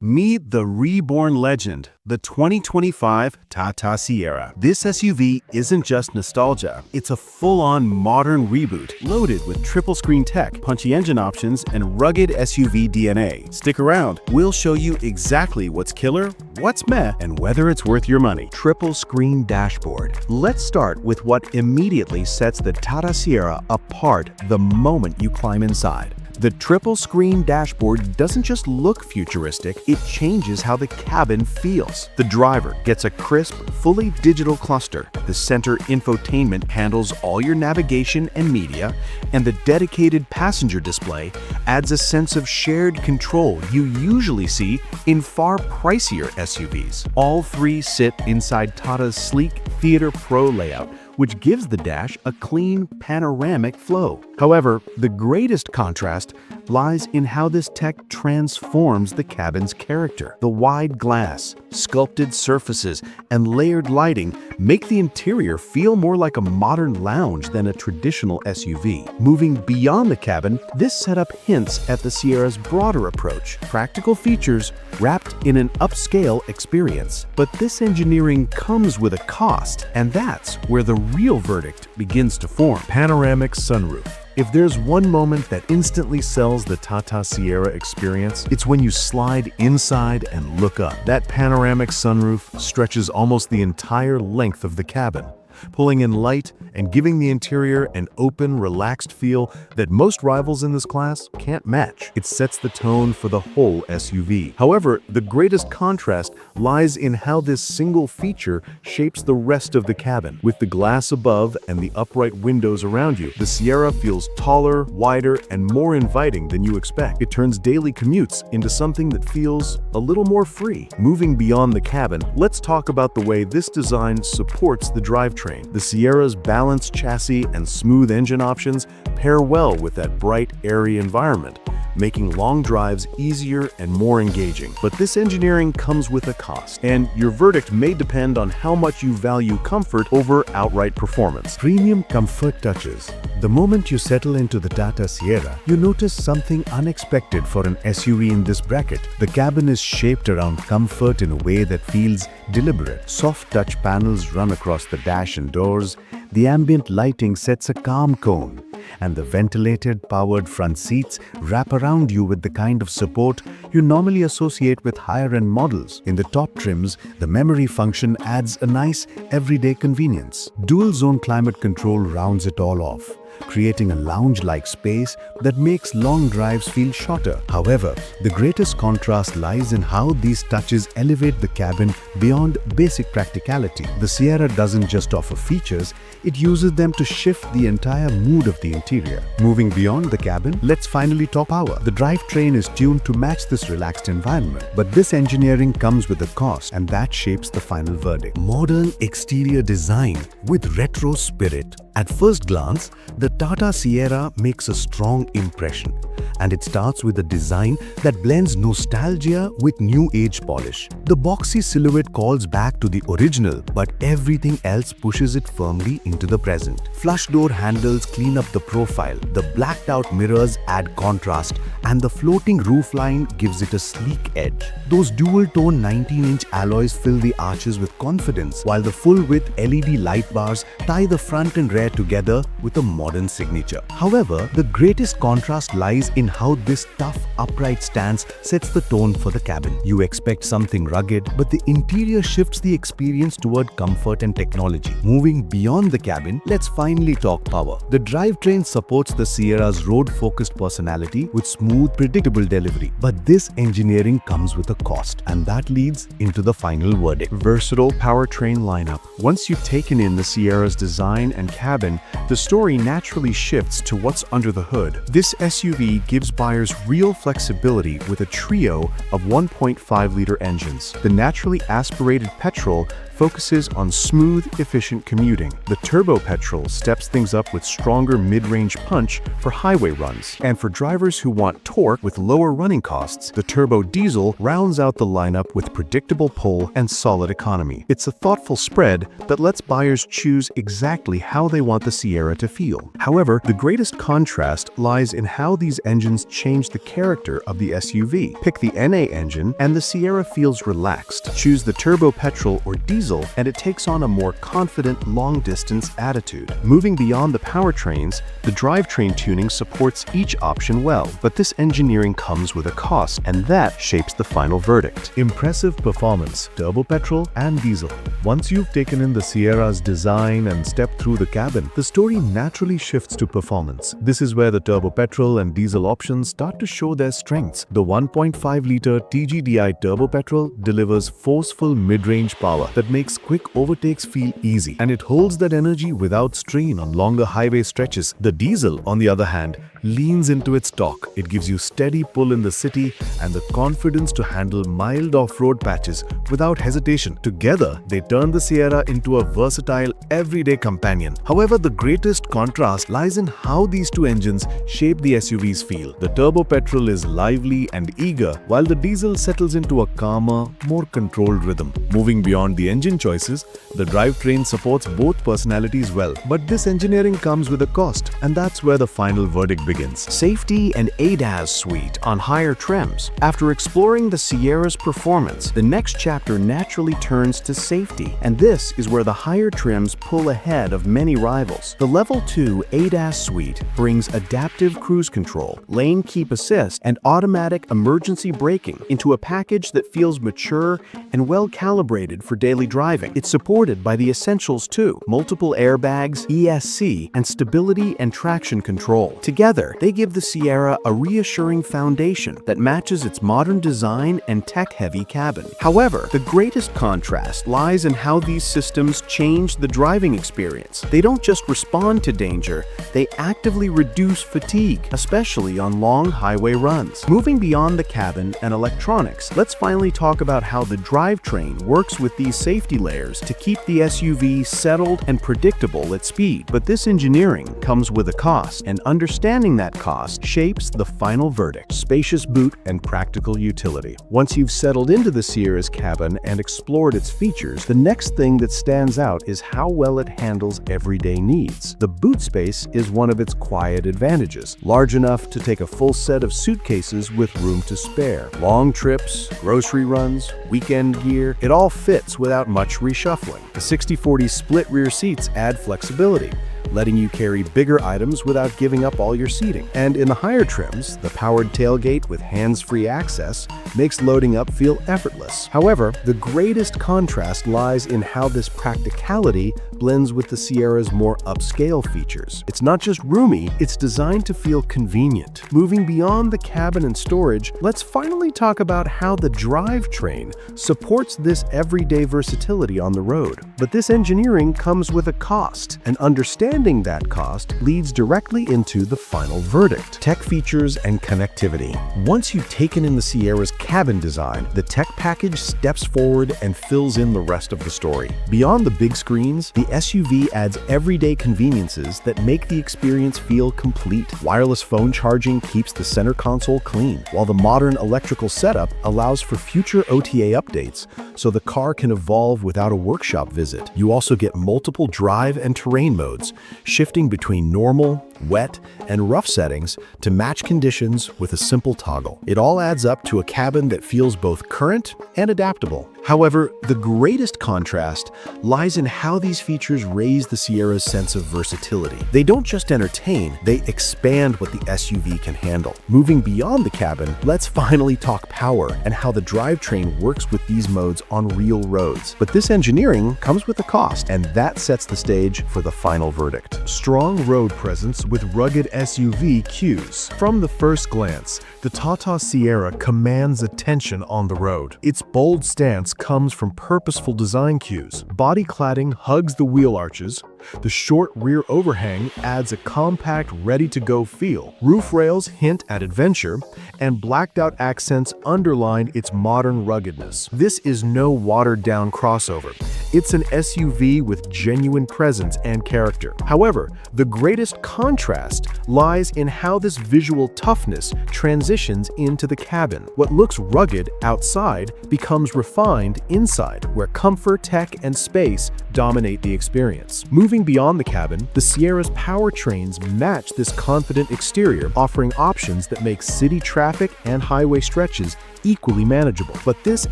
Meet the reborn legend, the 2025 Tata Sierra. This SUV isn't just nostalgia, it's a full-on modern reboot, loaded with triple-screen tech, punchy engine options, and rugged SUV DNA. Stick around, we'll show you exactly what's killer, what's meh, and whether it's worth your money. Triple-screen dashboard. Let's start with what immediately sets the Tata Sierra apart the moment you climb inside. The triple-screen dashboard doesn't just look futuristic, it changes how the cabin feels. The driver gets a crisp, fully digital cluster. The center infotainment handles all your navigation and media, and the dedicated passenger display adds a sense of shared control you usually see in far pricier SUVs. All three sit inside Tata's sleek Theater Pro layout, which gives the dash a clean, panoramic flow. However, the greatest contrast lies in how this tech transforms the cabin's character. The wide glass, sculpted surfaces, and layered lighting make the interior feel more like a modern lounge than a traditional SUV. Moving beyond the cabin, this setup hints at the Sierra's broader approach, practical features wrapped in an upscale experience. But this engineering comes with a cost, and that's where the real verdict begins to form. Panoramic sunroof. If there's one moment that instantly sells the Tata Sierra experience, it's when you slide inside and look up. That panoramic sunroof stretches almost the entire length of the cabin, pulling in light and giving the interior an open, relaxed feel that most rivals in this class can't match. It sets the tone for the whole SUV. However, the greatest contrast lies in how this single feature shapes the rest of the cabin. With the glass above and the upright windows around you, the Sierra feels taller, wider, and more inviting than you expect. It turns daily commutes into something that feels a little more free. Moving beyond the cabin, let's talk about the way this design supports the drivetrain. The Sierra's balanced chassis and smooth engine options pair well with that bright, airy environment, making long drives easier and more engaging. But this engineering comes with a cost, and your verdict may depend on how much you value comfort over outright performance. Premium comfort touches. The moment you settle into the Tata Sierra, you notice something unexpected for an SUV in this bracket. The cabin is shaped around comfort in a way that feels deliberate. Soft touch panels run across the dash and doors, the ambient lighting sets a calm tone, and the ventilated, powered front seats wrap around you with the kind of support you normally associate with higher-end models. In the top trims, the memory function adds a nice, everyday convenience. Dual-zone climate control rounds it all off, creating a lounge-like space that makes long drives feel shorter. However, the greatest contrast lies in how these touches elevate the cabin beyond basic practicality. The Sierra doesn't just offer features, it uses them to shift the entire mood of the interior. Moving beyond the cabin, let's finally talk power. The drivetrain is tuned to match this relaxed environment, but this engineering comes with a cost, and that shapes the final verdict. Modern exterior design with retro spirit. At first glance, the Tata Sierra makes a strong impression, and it starts with a design that blends nostalgia with new age polish. The boxy silhouette calls back to the original, but everything else pushes it firmly into the present. Flush door handles clean up the profile, the blacked out mirrors add contrast, and the floating roofline gives it a sleek edge. Those dual-tone 19-inch alloys fill the arches with confidence, while the full-width LED light bars tie the front and rear together with a modern signature. However, the greatest contrast lies in how this tough, upright stance sets the tone for the cabin. You expect something rugged, but the interior shifts the experience toward comfort and technology. Moving beyond the cabin, let's finally talk power. The drivetrain supports the Sierra's road-focused personality with smooth, predictable delivery. But this engineering comes with a cost, and that leads into the final verdict. Versatile powertrain lineup. Once you've taken in the Sierra's design and cabin, the story naturally shifts to what's under the hood. This SUV gives buyers real flexibility with a trio of 1.5-liter engines. The naturally aspirated petrol focuses on smooth, efficient commuting. The turbo petrol steps things up with stronger mid-range punch for highway runs. And for drivers who want torque with lower running costs, the turbo diesel rounds out the lineup with predictable pull and solid economy. It's a thoughtful spread that lets buyers choose exactly how they want the Sierra to feel. However, the greatest contrast lies in how these engines change the character of the SUV. Pick the NA engine and the Sierra feels relaxed. Choose the turbo petrol or diesel and it takes on a more confident, long-distance attitude. Moving beyond the powertrains, the drivetrain tuning supports each option well, but this engineering comes with a cost, and that shapes the final verdict. Impressive performance, turbo petrol and diesel. Once you've taken in the Sierra's design and stepped through the cabin, the story naturally shifts to performance. This is where the turbo petrol and diesel options start to show their strengths. The 1.5-liter TGDI turbo petrol delivers forceful mid-range power that makes quick overtakes feel easy, and it holds that energy without strain on longer highway stretches. The diesel, on the other hand, leans into its torque. It gives you steady pull in the city and the confidence to handle mild off-road patches without hesitation. Together, they turn the Sierra into a versatile, everyday companion. However, the greatest contrast lies in how these two engines shape the SUV's feel. The turbo petrol is lively and eager, while the diesel settles into a calmer, more controlled rhythm. Moving beyond the engine choices, the drivetrain supports both personalities well. But this engineering comes with a cost, and that's where the final verdict begins. Safety and ADAS suite on higher trims. After exploring the Sierra's performance, the next chapter naturally turns to safety, and this is where the higher trims pull ahead of many rivals. The Level 2 ADAS suite brings adaptive cruise control, lane keep assist, and automatic emergency braking into a package that feels mature and well calibrated for daily driving. It's supported by the Essentials 2, multiple airbags, ESC, and stability and traction control. Together, they give the Sierra a reassuring foundation that matches its modern design and tech-heavy cabin. However, the greatest contrast lies in how these systems change the driving experience. They don't just respond to danger, they actively reduce fatigue, especially on long highway runs. Moving beyond the cabin and electronics, let's finally talk about how the drivetrain works with these safety layers to keep the SUV settled and predictable at speed. But this engineering comes with a cost, and understanding that cost shapes the final verdict: spacious boot and practical utility. Once you've settled into the Sierra's cabin and explored its features, the next thing that stands out is how well it handles everyday needs. The boot space is one of its quiet advantages, large enough to take a full set of suitcases with room to spare. Long trips, grocery runs, weekend gear, it all fits without much reshuffling. The 60/40 split rear seats add flexibility, letting you carry bigger items without giving up all your seating. And in the higher trims, the powered tailgate with hands-free access makes loading up feel effortless. However, the greatest contrast lies in how this practicality blends with the Sierra's more upscale features. It's not just roomy, it's designed to feel convenient. Moving beyond the cabin and storage, let's finally talk about how the drivetrain supports this everyday versatility on the road. But this engineering comes with a cost, and understanding that cost leads directly into the final verdict: tech features and connectivity. Once you've taken in the Sierra's cabin design, the tech package steps forward and fills in the rest of the story. Beyond the big screens, the SUV adds everyday conveniences that make the experience feel complete. Wireless phone charging keeps the center console clean, while the modern electrical setup allows for future OTA updates, so the car can evolve without a workshop visit. You also get multiple drive and terrain modes, shifting between normal, wet, and rough settings to match conditions with a simple toggle. It all adds up to a cabin that feels both current and adaptable. However, the greatest contrast lies in how these features raise the Sierra's sense of versatility. They don't just entertain, they expand what the SUV can handle. Moving beyond the cabin, let's finally talk power and how the drivetrain works with these modes on real roads. But this engineering comes with a cost, and that sets the stage for the final verdict: strong road presence with rugged SUV cues. From the first glance, the Tata Sierra commands attention on the road. Its bold stance comes from purposeful design cues. Body cladding hugs the wheel arches, The short rear overhang adds a compact, ready-to-go feel. Roof rails hint at adventure, and blacked-out accents underline its modern ruggedness. This is no watered-down crossover. It's an SUV with genuine presence and character. However, the greatest contrast lies in how this visual toughness transitions into the cabin. What looks rugged outside becomes refined inside, where comfort, tech, and space dominate the experience. Moving beyond the cabin, the Sierra's powertrains match this confident exterior, offering options that make city traffic and highway stretches equally manageable. But this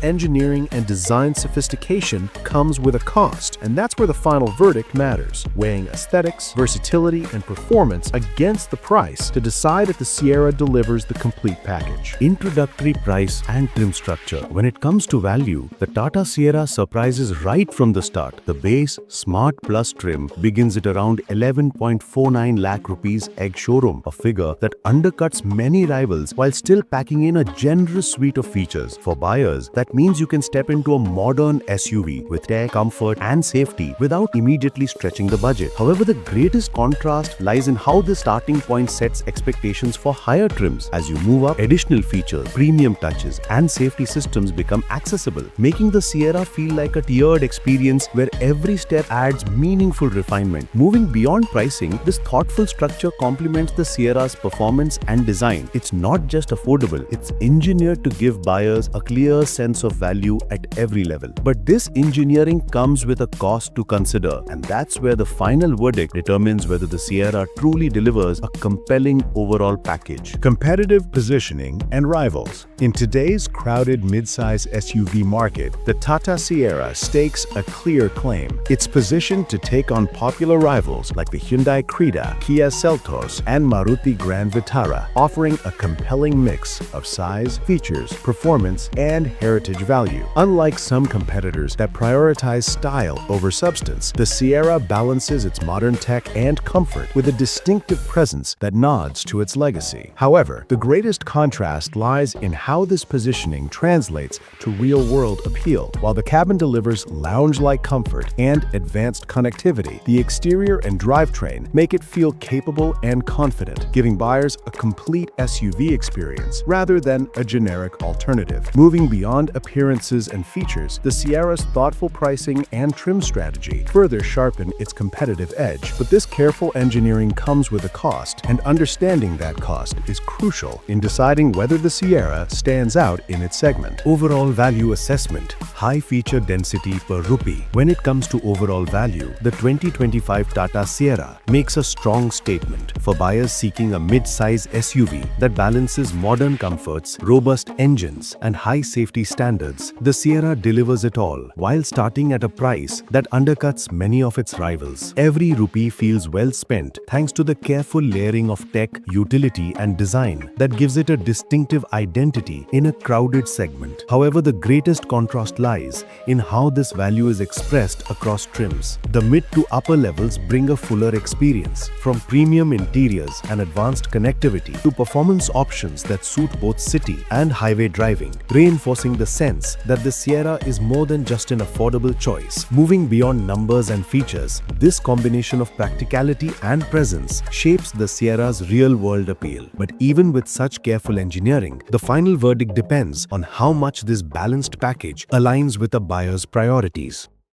engineering and design sophistication comes with a cost, and that's where the final verdict matters, weighing aesthetics, versatility, and performance against the price to decide if the Sierra delivers the complete package. Introductory price and trim structure. When it comes to value, the Tata Sierra surprises right from the start. The base Smart Plus trim begins at around 11.49 lakh rupees ex-showroom, a figure that undercuts many rivals while still packing in a generous suite of features. For buyers, that means you can step into a modern SUV with tech, comfort, and safety without immediately stretching the budget. However, the greatest contrast lies in how the starting point sets expectations for higher trims. As you move up, additional features, premium touches, and safety systems become accessible, making the Sierra feel like a tiered experience where every step adds meaningful refinement. Moving beyond pricing, this thoughtful structure complements the Sierra's performance and design. It's not just affordable, it's engineered to give buyers a clear sense of value at every level. But this engineering comes with a cost to consider, and that's where the final verdict determines whether the Sierra truly delivers a compelling overall package. Competitive positioning and rivals. In today's crowded midsize SUV market, the Tata Sierra stakes a clear claim. It's positioned to take on popular rivals like the Hyundai Creta, Kia Seltos, and Maruti Grand Vitara, offering a compelling mix of size, features, performance, and heritage value. Unlike some competitors that prioritize style over substance, the Sierra balances its modern tech and comfort with a distinctive presence that nods to its legacy. However, the greatest contrast lies in how this positioning translates to real-world appeal. While the cabin delivers lounge-like comfort and advanced connectivity, the exterior and drivetrain make it feel capable and confident, giving buyers a complete SUV experience rather than a generic alternative. Moving beyond appearances and features, the Sierra's thoughtful pricing and trim strategy further sharpen its competitive edge. But this careful engineering comes with a cost, and understanding that cost is crucial in deciding whether the Sierra stands out in its segment. Overall value assessment. High feature density per rupee. When it comes to overall value, the 2025 Tata Sierra makes a strong statement for buyers seeking a mid-size SUV that balances modern comforts, robust engines, and high safety standards. The Sierra delivers it all while starting at a price that undercuts many of its rivals. Every rupee feels well spent thanks to the careful layering of tech, utility, and design that gives it a distinctive identity in a crowded segment. However, the greatest contrast lies in how this value is expressed across trims. The mid to upper levels bring a fuller experience, from premium interiors and advanced connectivity to performance options that suit both city and highway driving, reinforcing the sense that the Sierra is more than just an affordable choice. Moving beyond numbers and features, this combination of practicality and presence shapes the Sierra's real-world appeal. But even with such careful engineering, the final verdict depends on how much this balanced package aligns with a buyer's priorities.